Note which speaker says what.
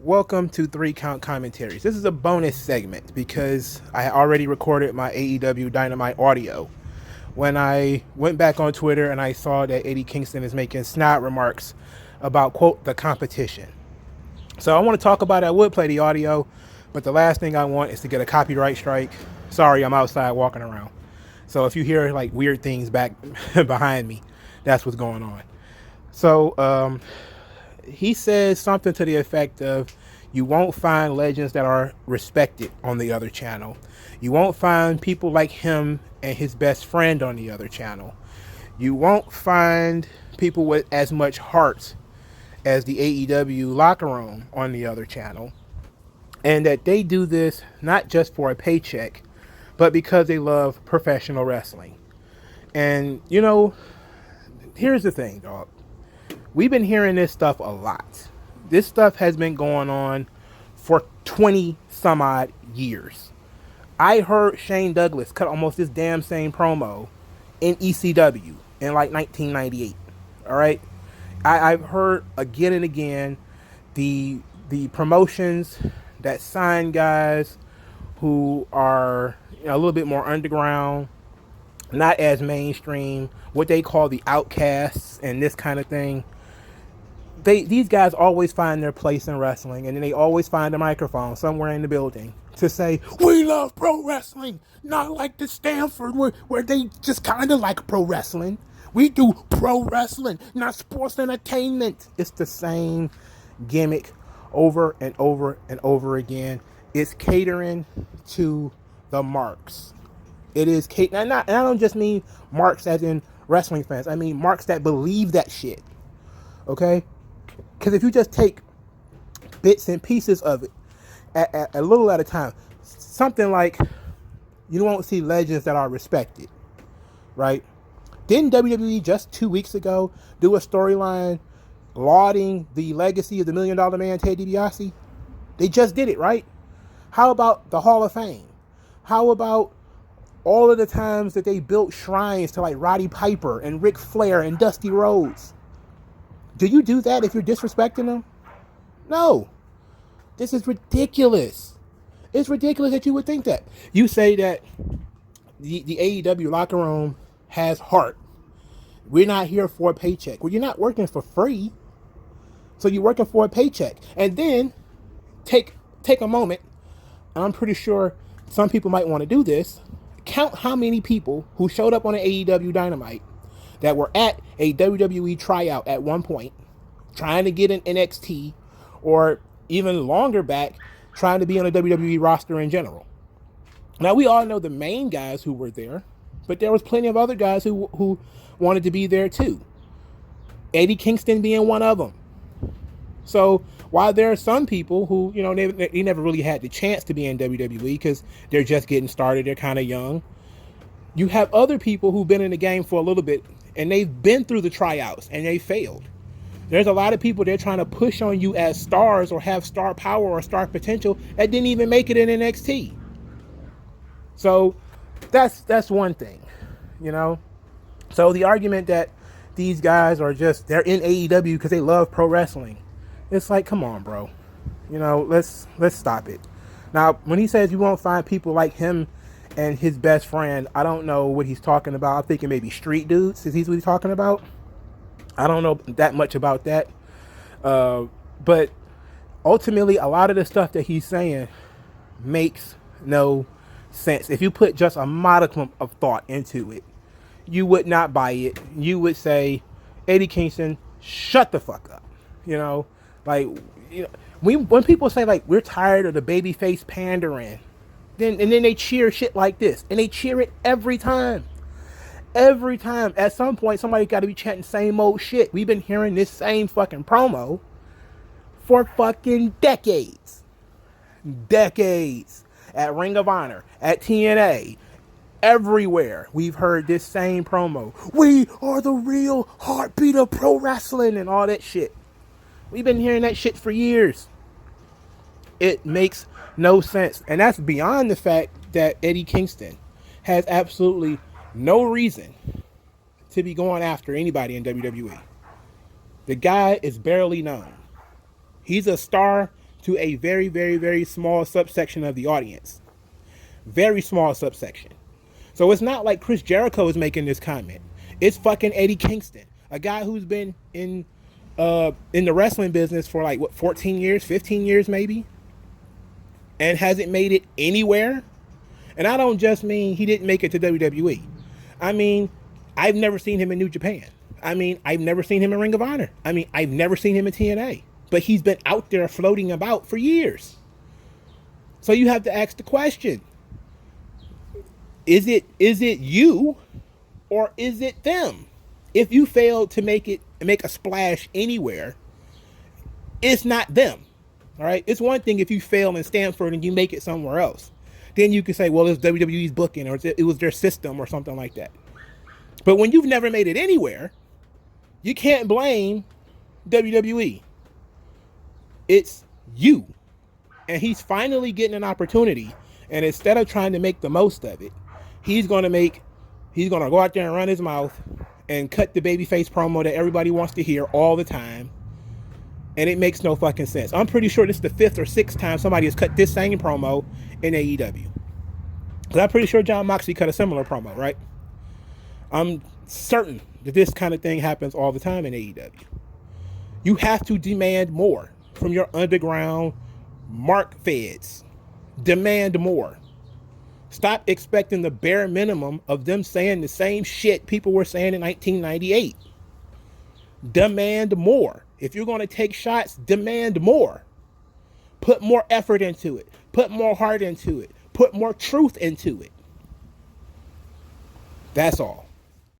Speaker 1: Welcome to 3 Count Commentaries. This is a bonus segment because I already recorded my AEW Dynamite audio. When I went back on Twitter and I saw that Eddie Kingston is making snide remarks about, quote, the competition. So I want to talk about it. I would play the audio, but the last thing I want is to get a copyright strike. Sorry, I'm outside walking around. So if you hear like weird things back behind me, that's what's going on. So he says something to the effect of, you won't find legends that are respected on the other channel. You won't find people like him and his best friend on the other channel. You won't find people with as much heart as the AEW locker room on the other channel. And that they do this not just for a paycheck, but because they love professional wrestling. And, you know, here's the thing, dog. We've been hearing this stuff a lot. This stuff has been going on for 20 some odd years. I heard Shane Douglas cut almost this damn same promo in ECW in like 1998. All right. I've heard again and again the promotions that sign guys who are, you know, a little bit more underground, not as mainstream, what they call the outcasts and this kind of thing. These guys always find their place in wrestling, and then they always find a microphone somewhere in the building to say, we love pro wrestling, not like the Stanford where they just kind of like pro wrestling. We do pro wrestling, not sports entertainment. It's the same gimmick over and over and over again. It's catering to the marks. It is catering, and I don't just mean marks as in wrestling fans. I mean marks that believe that shit. Okay? Because if you just take bits and pieces of it at a little at a time, something like, you won't see legends that are respected, right? Didn't WWE just 2 weeks ago do a storyline lauding the legacy of the $1 Million Man, Ted DiBiase? They just did it, right? How about the Hall of Fame? How about all of the times that they built shrines to like Roddy Piper and Ric Flair and Dusty Rhodes? Do you do that if you're disrespecting them? No. This is ridiculous. It's ridiculous that you would think that. You say that the AEW locker room has heart. We're not here for a paycheck. Well, you're not working for free. So you're working for a paycheck. And then take a moment, and I'm pretty sure some people might want to do this. Count how many people who showed up on an AEW Dynamite that were at a WWE tryout at one point, trying to get an NXT, or even longer back, trying to be on a WWE roster in general. Now, we all know the main guys who were there, but there was plenty of other guys who wanted to be there too. Eddie Kingston being one of them. So while there are some people who, you know, they never really had the chance to be in WWE because they're just getting started, they're kind of young, you have other people who've been in the game for a little bit, and they've been through the tryouts and they failed. There's a lot of people they're trying to push on you as stars or have star power or star potential that didn't even make it in NXT. So that's one thing, you know. So the argument that these guys are they're in AEW because they love pro wrestling, it's like, come on, bro. You know, let's stop it. Now, when he says you won't find people like him and his best friend, I don't know what he's talking about. I'm thinking maybe street dudes. Is he what he's talking about? I don't know that much about that. But ultimately, a lot of the stuff that he's saying makes no sense. If you put just a modicum of thought into it, you would not buy it. You would say, Eddie Kingston, shut the fuck up. You know, like, you know, when people say like, we're tired of the babyface pandering, then they cheer shit like this, and they cheer it every time. Every time, at some point, somebody got to be chanting same old shit. We've been hearing this same fucking promo for fucking decades. Decades. At Ring of Honor, at TNA, everywhere we've heard this same promo. We are the real heartbeat of pro wrestling and all that shit. We've been hearing that shit for years. It makes no sense. And that's beyond the fact that Eddie Kingston has absolutely no reason to be going after anybody in WWE. The guy is barely known. He's a star to a very, very, very small subsection of the audience. Very small subsection. So it's not like Chris Jericho is making this comment. It's fucking Eddie Kingston, a guy who's been in the wrestling business for like, what, 14 years, 15 years maybe? And hasn't made it anywhere. And I don't just mean he didn't make it to WWE. I mean, I've never seen him in New Japan. I mean, I've never seen him in Ring of Honor. I mean, I've never seen him in TNA. But he's been out there floating about for years. So you have to ask the question. Is it you or is it them? If you fail to make a splash anywhere, it's not them. All right? It's one thing if you fail in Stanford and you make it somewhere else. Then you can say, well, it's WWE's booking or it was their system or something like that. But when you've never made it anywhere, you can't blame WWE. It's you. And he's finally getting an opportunity. And instead of trying to make the most of it, he's going to go out there and run his mouth and cut the babyface promo that everybody wants to hear all the time. And it makes no fucking sense. I'm pretty sure this is the 5th or 6th time somebody has cut this same promo in AEW. Because I'm pretty sure Jon Moxley cut a similar promo, right? I'm certain that this kind of thing happens all the time in AEW. You have to demand more from your underground mark feds. Demand more. Stop expecting the bare minimum of them saying the same shit people were saying in 1998. Demand more. If you're going to take shots, demand more. Put more effort into it. Put more heart into it. Put more truth into it. That's all.